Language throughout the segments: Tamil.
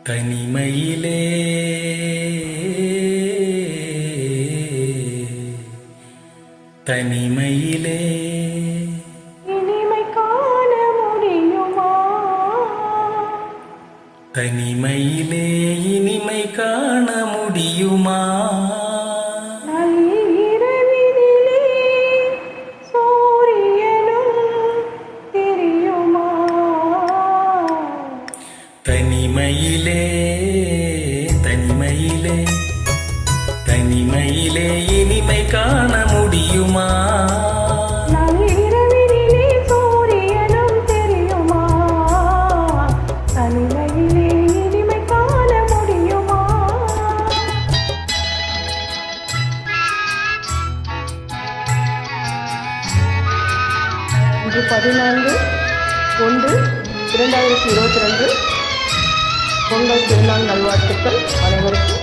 தனிமையிலே தனிமையிலே இனிமை காண முடியுமா? தனிமையிலே இனிமை காண முடியுமா? நள்ளிரவினிலே சூரியனும் தெரியுமா? தனிமையிலே தனிமையிலே தனிமையிலே இனிமை காண முடியுமா? நள்ளிரவினிலே சூரியனும் தெரியுமா? தனிமையிலே இனிமை காண முடியுமா? 14/1/2022 பொங்கல் திருநாள் நல்வாழ்த்துக்கள் அனைவருக்கும்.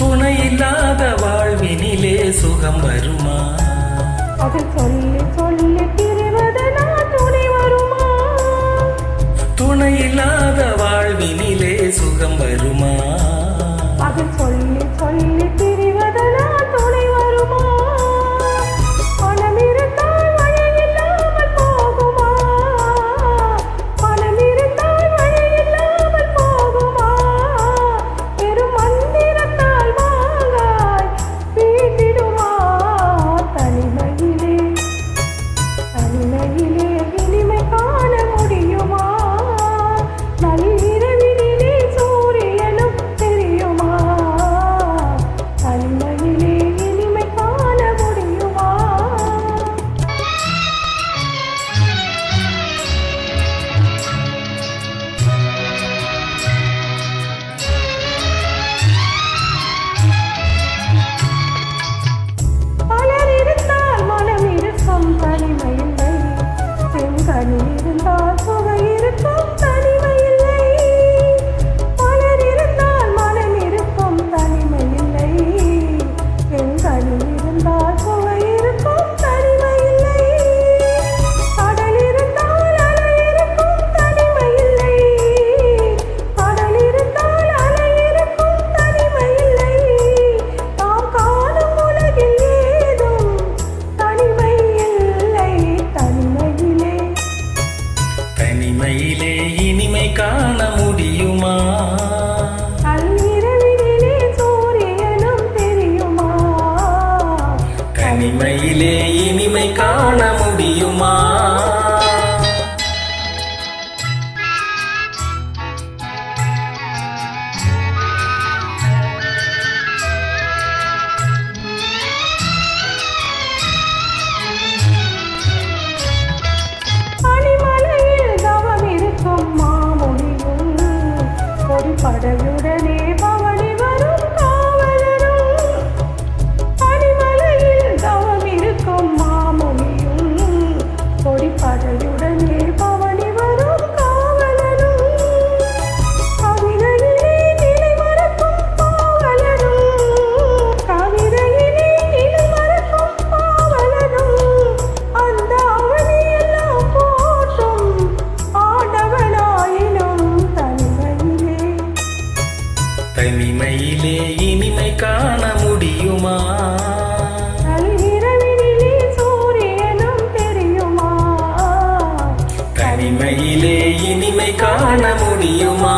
துணை இல்லாத வாழ்வினிலே சுகம் வருமா? அது சொல்லி சொல்லி திரிவதனால் துணை வருமா? துணை இல்லாத வாழ்வினிலே சுகம் வருமா? அது சொல்லி சொல்லி திரிவதனால் துணை வருமா? பணம் இருந்தால் வழி இல்லாமல் போகுமா? பணம் இருந்தால் வழி இல்லாமல் போகுமா? வெறும் மந்திரத்தால் வாங்காய் வீட்டிடுமா? தனிமையிலே தனிமையிலே இனிமை காண முடியுமா? நள்ளிரவினிலே சூரியனும் தெரியுமா? தனிமையிலே இனிமை காண முடியுமா? பலர் இருந்தால் மனம் இருக்கும் தனிமையில்லை. செங்கனி இருந்தால் சுவை இருக்கும் தனிமையில்லை. பலர் இருந்தால் மனம் இருக்கும் தனிமையில்லை. செங்கனி இருந்தால் சுவை இருக்கும் தனிமையில்லை. கடல் இருந்தால் அலை இருக்கும் தனிமையில்லை. கடல் இருந்தால் அலை இருக்கும் தனிமையில்லை. நாம் காணும் உலகில் ஏதும் தனிமை இல்லை. தனிமையிலே தனிமையிலே இனிமை காண முடியுமா? நள்ளிரவினிலே சூரியனும் தெரியுமா? தனிமையிலே இனிமை காண முடியுமா? பனிமலையில் தவம் இருக்கும் மாமுனியும் பொடிப்படையுடனே பவனி வரும் காவலரும். பனிமலையில் தவம் இருக்கும் மாமுனியும் பொடிப்படையுடனே பவனி வரும் காவலரும். கவிதையிலே நிலை மறக்கும் பாவலரும். கவிதையிலே நிலை மறக்கும் பாவலரும். அந்த அவனியெல்லாம் போற்றும் ஆடவனாயினும் தனிமையிலே தனிமையிலே இனிமை காண முடியுமா? நள்ளிரவினிலே சூரியனும் தெரியுமா? தனிமையிலே இனிமை காண முடியுமா?